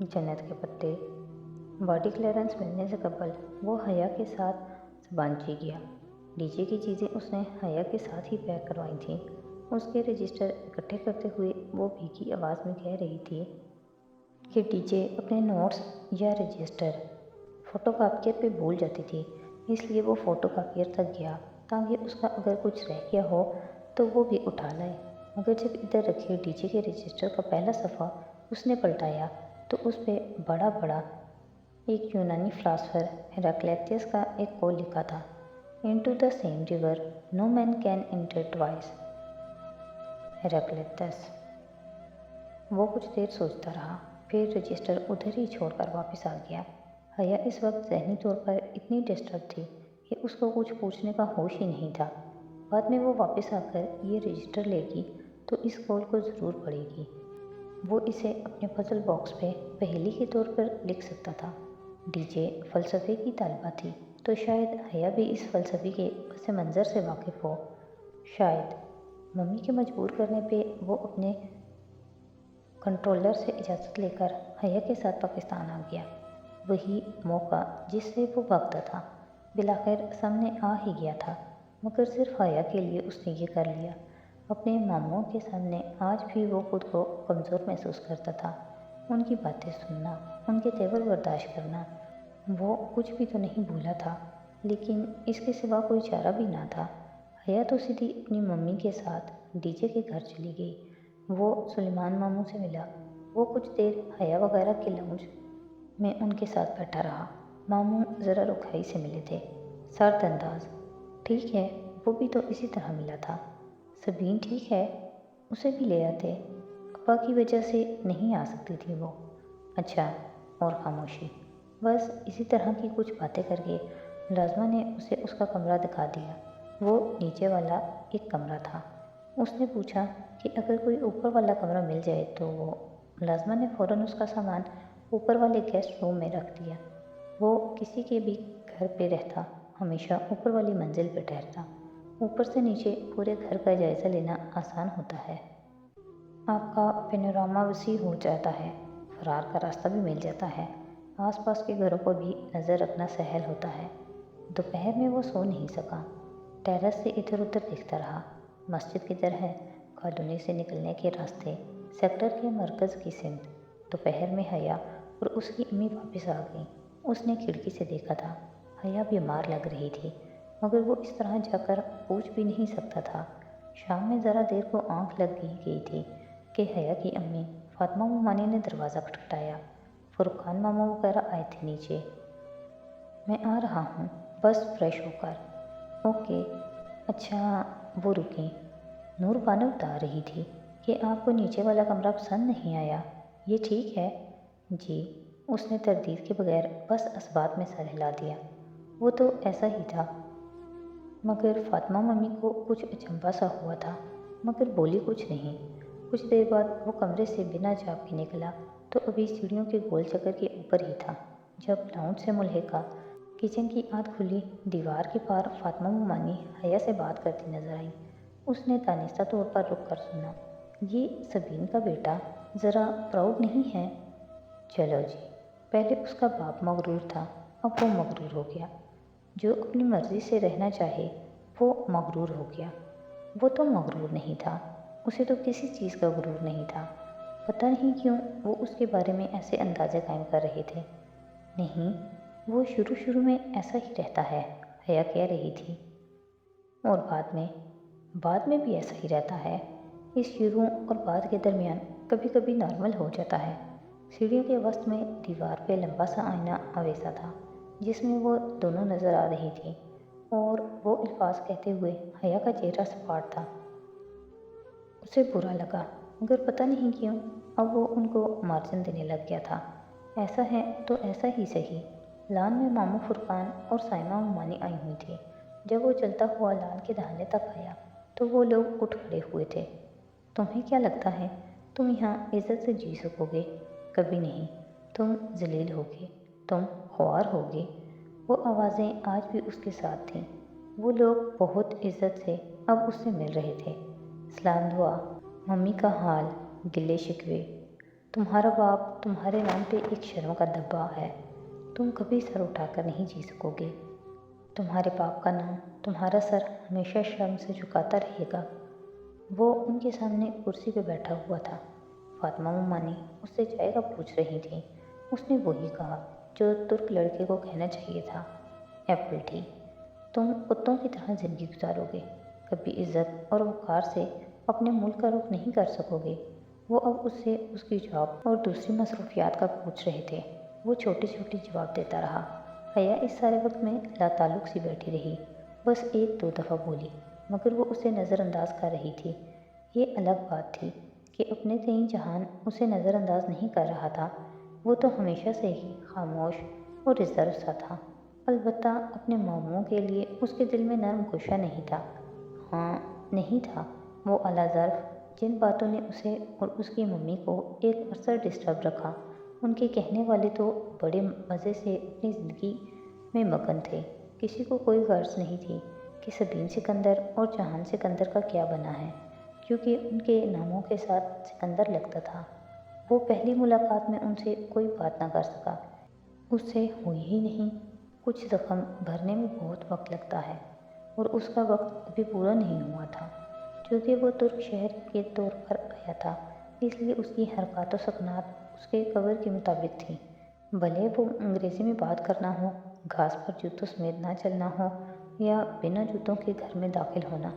जन्नत के पत्ते। बॉडी क्लियरेंस मिलने से कबल वो हया के साथ ज़बानची गया। डीजे की चीज़ें उसने हया के साथ ही पैक करवाई थीं। उसके रजिस्टर इकट्ठे करते हुए वो भीगी आवाज़ में कह रही थी कि डीजे अपने नोट्स या रजिस्टर फ़ोटोकॉपियर पे भूल जाती थी, इसलिए वो फ़ोटोकॉपियर तक गया ताकि उसका अगर कुछ रह गया हो तो वो भी उठा लाए। मगर जब इधर रखे डीजे के रजिस्टर का पहला सफ़ा उसने पलटाया तो उस पर बड़ा बड़ा एक यूनानी फ़िलासफ़र हेराक्लेतियस का एक कॉल लिखा था, into the same river no man can enter twice. Heraclitus. वो कुछ देर सोचता रहा, फिर रजिस्टर उधर ही छोड़कर वापस आ गया। हया इस वक्त ज़हनी तौर पर इतनी डिस्टर्ब थी कि उसको कुछ पूछने का होश ही नहीं था। बाद में वो वापस आकर ये रजिस्टर लेगी तो इस कॉल को ज़रूर पढ़ेगी। वो इसे अपने पजल बॉक्स पे पहेली के तौर पर लिख सकता था। डीजे फ़लसफ़े की तालिबा थी तो शायद हया भी इस फ़लसफ़े के पस मंज़र से वाकिफ़ हो। शायद मम्मी के मजबूर करने पे वो अपने कंट्रोलर से इजाज़त लेकर हया के साथ पाकिस्तान आ गया। वही मौका जिससे वो भागता था बिलाखिर सामने आ ही गया था, मगर सिर्फ हया के लिए उसने ये कर लिया। अपने मामों के सामने आज भी वो खुद को कमज़ोर महसूस करता था। उनकी बातें सुनना, उनके तेवर बर्दाश्त करना, वो कुछ भी तो नहीं भूला था, लेकिन इसके सिवा कोई चारा भी ना था। हया तो सीधी अपनी मम्मी के साथ डीजे के घर चली गई। वो सुलेमान मामू से मिला। वो कुछ देर हया वगैरह के लाउंज में उनके साथ बैठा रहा। मामू ज़रा रुखाई से मिले थे, सर्द अंदाज। ठीक है, वो भी तो इसी तरह मिला था। सबीन ठीक है, उसे भी ले आते, अब्बा की वजह से नहीं आ सकती थी वो। अच्छा, और खामोशी। बस इसी तरह की कुछ बातें करके मुलाजमा ने उसे उसका कमरा दिखा दिया। वो नीचे वाला एक कमरा था। उसने पूछा कि अगर कोई ऊपर वाला कमरा मिल जाए तो वो। मुलाजमा ने फ़ौरन उसका सामान ऊपर वाले गेस्ट रूम में रख दिया। वो किसी के भी घर पे रहता, हमेशा ऊपर वाली मंजिल पे ठहरता। ऊपर से नीचे पूरे घर का जायज़ा लेना आसान होता है। आपका पेनोरामा वसी हो जाता है, फरार का रास्ता भी मिल जाता है। आसपास के घरों पर भी नज़र रखना सहल होता है। दोपहर में वो सो नहीं सका। टेरेस से इधर उधर देखता रहा। मस्जिद की तरह कॉलोनी से निकलने के रास्ते, सेक्टर के मरकज़ की सिमत। दोपहर में हया और उसकी अम्मी वापस आ गई। उसने खिड़की से देखा था। हया बीमार लग रही थी, मगर वो इस तरह जाकर पूछ भी नहीं सकता था। शाम में ज़रा देर को आंख लग गई थी कि हया की अम्मी फातिमा मुमानी ने दरवाज़ा खटखटाया। फुरकान मामा वगैरह आए थे नीचे। मैं आ रहा हूँ, बस फ्रेश होकर। ओके। अच्छा, वो रुकी। नूर बानो बता रही थी कि आपको नीचे वाला कमरा पसंद नहीं आया, ये ठीक है? जी, उसने तरदीद के बगैर बस असबात में सर हिला दिया। वो तो ऐसा ही था, मगर फातिमा मम्मी को कुछ अचंभा सा हुआ था, मगर बोली कुछ नहीं। कुछ देर बाद वो कमरे से बिना जाप के निकला तो अभी सीढ़ियों के गोल चक्कर के ऊपर ही था जब लाउंज से मुल्हिका किचन की आध खुली दीवार के पार फातिमा मुमानी हया से बात करती नजर आई। उसने दानिस्ता तौर पर रुक कर सुना। ये सबीन का बेटा ज़रा प्राउड नहीं है? चलो जी, पहले उसका बाप मगरूर था, अब वो मगरूर हो गया। जो अपनी मर्ज़ी से रहना चाहे वो मगरूर हो गया। वो तो मगरूर नहीं था, उसे तो किसी चीज़ का गुरूर नहीं था। पता नहीं क्यों वो उसके बारे में ऐसे अंदाज़े कायम कर रहे थे। नहीं, वो शुरू शुरू में ऐसा ही रहता है, हया कह रही थी। और बाद में भी ऐसा ही रहता है। इस शुरू और बाद के दरमियान कभी कभी नॉर्मल हो जाता है। सीढ़ियों के वस्त में दीवार पे लंबा सा आईना आवेसा था जिसमें वो दोनों नज़र आ रही थी, और वो अल्फाज कहते हुए हया का चेहरा सपाट था। उसे बुरा लगा, मगर पता नहीं क्यों अब वो उनको मार्जिन देने लग गया था। ऐसा है तो ऐसा ही सही। लान में मामू फुरकान और साइमा मुमानी आई हुई थी। जब वो चलता हुआ लान के दहाने तक आया तो वो लोग उठ खड़े हुए थे। तुम्हें क्या लगता है तुम यहाँ इज्जत से जी सकोगे? कभी नहीं। तुम जलील होगे, तुम ख्वार होगे। वो आवाज़ें आज भी उसके साथ थीं। वो लोग बहुत इज्जत से अब उससे मिल रहे थे। सलाम दुआ, मम्मी का हाल, गिले शिकवे। तुम्हारा बाप तुम्हारे नाम पे एक शर्म का धब्बा है। तुम कभी सर उठाकर नहीं जी सकोगे। तुम्हारे बाप का नाम, तुम्हारा सर हमेशा शर्म से झुकाता रहेगा। वो उनके सामने कुर्सी पे बैठा हुआ था। फातिमा मम्मा ने उससे चाय का पूछ रही थी। उसने वही कहा जो तुर्क लड़के को कहना चाहिए था। एप्पल टी, तुम कुत्तों की तरह ज़िंदगी गुजारोगे, कभी इज्जत और वक़ार से अपने मुल्क का रुख नहीं कर सकोगे। वो अब उससे उसकी जॉब और दूसरी मसरूफियात का पूछ रहे थे। वो छोटी छोटी जवाब देता रहा। हया इस सारे वक्त में लाताल्लुक़ सी बैठी रही। बस एक दो दफ़ा बोली, मगर वो उसे नज़रअंदाज कर रही थी। ये अलग बात थी कि अपने तईं जहान उसे नज़रअंदाज नहीं कर रहा था। वो तो हमेशा से ही खामोश और रिजर्व सा था। अलबत्ता अपने मामूओं के लिए उसके दिल में नरम गुस्सा नहीं था। हाँ, नहीं था। वो अला ज़र्फ़ जिन बातों ने उसे और उसकी मम्मी को एक अरसा डिस्टर्ब रखा, उनके कहने वाले तो बड़े मज़े से अपनी ज़िंदगी में मगन थे। किसी को कोई गर्ज नहीं थी कि सबीन सिकंदर और जहान सिकंदर का क्या बना है, क्योंकि उनके नामों के साथ सिकंदर लगता था। वो पहली मुलाकात में उनसे कोई बात ना कर सका। उससे हुई ही नहीं। कुछ ज़ख्म भरने में बहुत वक्त लगता है और उसका वक्त अभी पूरा नहीं हुआ था। चूँकि वो तुर्क शहर के तौर पर आया था, इसलिए उसकी हरकत व सकनात उसके कब्र के मुताबिक थी। भले वो अंग्रेज़ी में बात करना हो, घास पर जूतों समेत ना चलना हो या बिना जूतों के घर में दाखिल होना,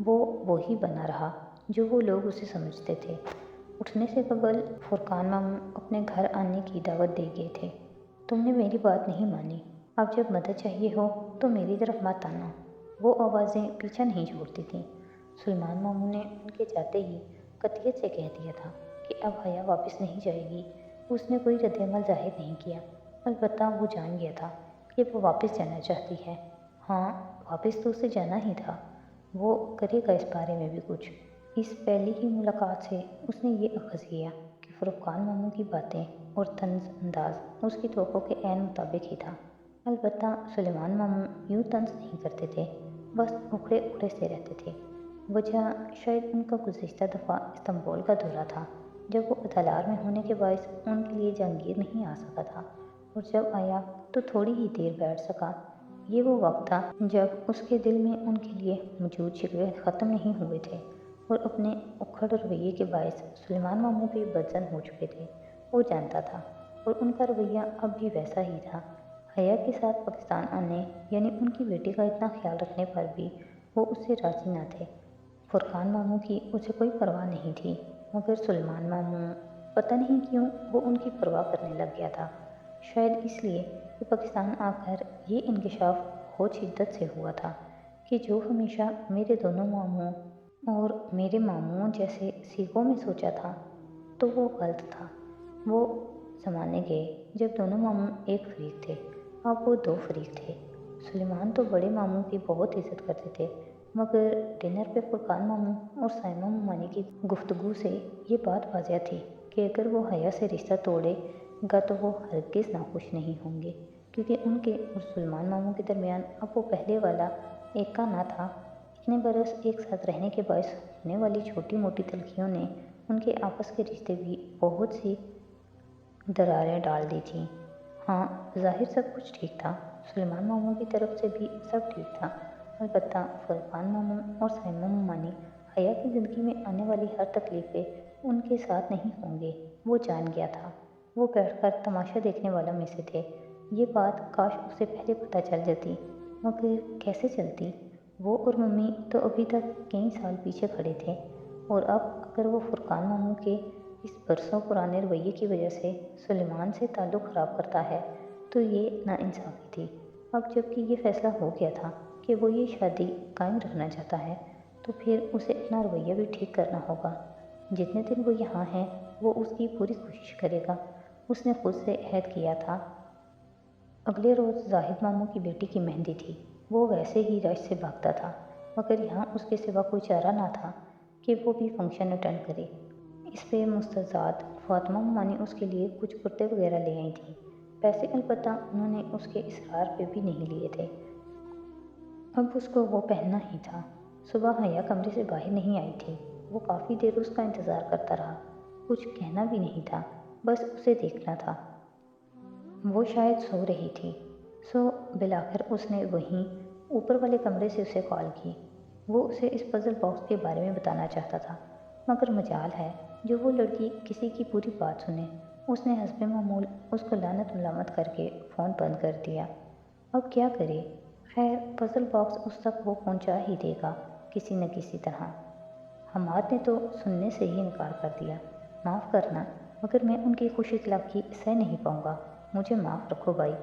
वो वही बना रहा जो वो लोग उसे समझते थे। उठने से कबल फुरकान मामू अपने घर आने की दावत दे गए थे। तुमने मेरी बात नहीं मानी। अब जब मदद चाहिए हो तो मेरी तरफ मत आना। वो आवाज़ें पीछा नहीं छोड़ती थीं। सुलेमान मामू ने उनके जाते ही कतियत से कह दिया था कि अब हया वापस नहीं जाएगी। उसने कोई रद्दअमल ज़ाहिर नहीं किया। अलबत्ता वो जान गया था कि वो वापस जाना चाहती है। हाँ, वापस तो उसे जाना ही था। वो करेगा इस बारे में भी कुछ। इस पहली ही मुलाकात से उसने ये अख़ज़ किया कि फुरकान मामू की बातें और तंज़ अंदाज़ उसकी तवक्को के ऐन मुताबिक ही था। अलबत्ता सुलेमान मामू यूँ तंज़ नहीं करते थे, बस उखड़े उखड़े से रहते थे। वजह शायद उनका गुज़िश्ता दफ़ा इस्तांबुल का दौरा था, जब वो अदालार में होने के बायस उनके लिए जहांगीर नहीं आ सका था, और जब आया तो थोड़ी ही देर बैठ सका। ये वो वक्त था जब उसके दिल में उनके लिए मौजूद शिकवे ख़त्म नहीं हुए थे और अपने उखड़ रवैये के बायस सुलेमान मामू भी बदजन हो चुके थे। वो जानता था और उनका रवैया अब भी वैसा ही था। हया के साथ पाकिस्तान आने यानी उनकी बेटी का इतना ख्याल रखने पर भी वो उससे राज़ी न थे। फुरकान मामू की उसे कोई परवाह नहीं थी, मगर सुलेमान मामू, पता नहीं क्यों वो उनकी परवाह करने लग गया था। शायद इसलिए कि पाकिस्तान आकर ये इंकशाफ बहुत शिद्दत से हुआ था कि जो हमेशा मेरे दोनों मामुओं और मेरे मामुओं जैसे सीखों में सोचा था, तो वो गलत था। वो ज़माने गए जब दोनों मामू एक फरीक थे, अब वो दो फरीक थे। सुलेमान तो बड़े मामू की बहुत इज़्ज़त करते थे, मगर डिनर पे फुरकान मामू और साइमा मामानी की गुफ्तगू से ये बात वाज़ह थी कि अगर वो हया से रिश्ता तोड़ेगा तो वो हरगिज़ नाखुश नहीं होंगे, क्योंकि उनके और सुलेमान मामू के दरमियान अब वो पहले वाला एका ना था। इतने बरस एक साथ रहने के बायस होने वाली छोटी मोटी तलखियों ने उनके आपस के रिश्ते भी बहुत सी दरारें डाल दी थीं। हाँ, ज़ाहिर सब कुछ ठीक था। सुलेमान मामू की तरफ से भी सब ठीक था। अलबत्ता फुरकान मामू और साइमा मामानी हया की ज़िंदगी में आने वाली हर तकलीफ़ें उनके साथ नहीं होंगे, वो जान गया था। वो बैठकर तमाशा देखने वालों में से थे। ये बात काश उसे पहले पता चल जाती, मगर कैसे चलती? वो और मम्मी तो अभी तक कई साल पीछे खड़े थे, और अब अगर वो फुरकान मामू के इस बरसों पुराने रवैये की वजह से सुलेमान से ताल्लुक़ ख़राब करता है, तो ये नाइंसाफ़ी थी। अब जबकि ये फ़ैसला हो गया था कि वो ये शादी कायम रखना चाहता है, तो फिर उसे अपना रवैया भी ठीक करना होगा। जितने दिन वो यहाँ है, वो उसकी पूरी कोशिश करेगा। उसने खुद से अहद किया था। अगले रोज़ जाहिद मामू की बेटी की मेहंदी थी। वो वैसे ही रश से भागता था, मगर यहाँ उसके सिवा कोई चारा ना था कि वो भी फंक्शन अटेंड करे। इस पे मुस्तज़ाद फातिमा मम्मा ने उसके लिए कुछ कुर्ते वगैरह ले आई थी। पैसे अलबत्ता उन्होंने उसके इसरार पे भी नहीं लिए थे। अब उसको वो पहनना ही था। सुबह हया कमरे से बाहर नहीं आई थी। वो काफ़ी देर उसका इंतज़ार करता रहा। कुछ कहना भी नहीं था। बस उसे देखना था। वो शायद सो रही थी। बिलाकर उसने वहीं ऊपर वाले कमरे से उसे कॉल की। वो उसे इस पज़ल बॉक्स के बारे में बताना चाहता था, मगर मजाल है जो वो लड़की किसी की पूरी बात सुने। उसने हस्बे मामूल उसको लानत मलामत करके फ़ोन बंद कर दिया। अब क्या करे? खैर, पज़ल बॉक्स उस तक वो पहुंचा ही देगा किसी न किसी तरह। हमाद ने तो सुनने से ही इनकार कर दिया। माफ़ करना, मगर मैं उनकी खुश इखलाक़ी सह नहीं पाऊँगा। मुझे माफ़ रखो भाई।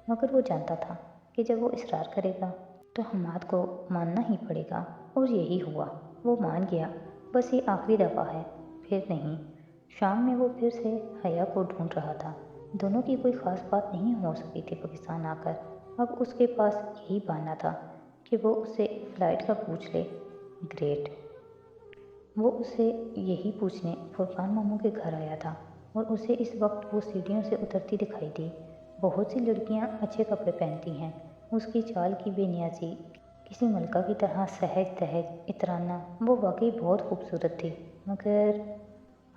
मगर वो जानता था कि जब वो इसरार करेगा तो हमाद को मानना ही पड़ेगा, और यही हुआ। वो मान गया। बस ये आखिरी दफ़ा है, फिर नहीं। शाम में वो फिर से हया को ढूंढ रहा था। दोनों की कोई ख़ास बात नहीं हो सकी थी पाकिस्तान आकर। अब उसके पास यही बहाना था कि वो उससे फ़्लाइट का पूछ ले। ग्रेट। वो उसे यही पूछने फुरकान मामू के घर आया था, और उसे इस वक्त वो सीढ़ियों से उतरती दिखाई दी। बहुत सी लड़कियां अच्छे कपड़े पहनती हैं। उसकी चाल की बेनियाजी किसी मलका की तरह सहज तहज इतराना, वो वाकई बहुत खूबसूरत थी। मगर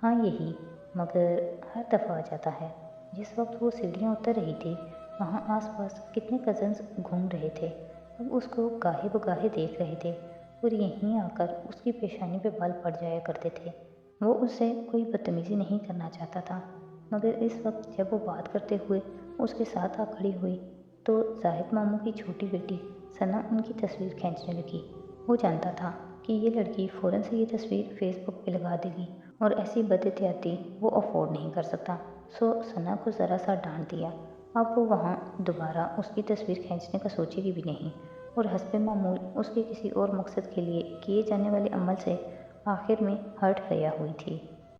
हाँ, यही मगर हर दफ़ा आ जाता है। जिस वक्त वो सीढ़ियाँ उतर रही थी, वहाँ आसपास कितने कज़न्स घूम रहे थे। अब उसको गाहे बगाहे देख रहे थे, और यहीं आकर उसकी पेशानी पे बाल पड़ जाया करते थे। वो उससे कोई बदतमीज़ी नहीं करना चाहता था, मगर इस वक्त जब वो बात करते हुए उसके साथ आ खड़ी हुई, तो जाहिद मामू की छोटी बेटी सना उनकी तस्वीर खींचने लगी। वो जानता था कि ये लड़की फ़ौरन से ये तस्वीर फेसबुक पे लगा देगी, और ऐसी बदएहतियाती वो अफोर्ड नहीं कर सकता। सना को ज़रा सा डांट दिया। अब वो वहाँ दोबारा उसकी तस्वीर खींचने का सोचेगी भी नहीं, और हस्बे मामूल उसके किसी और मकसद के लिए किए जाने वाले अमल से आखिर में हर्ट गया हुई थी।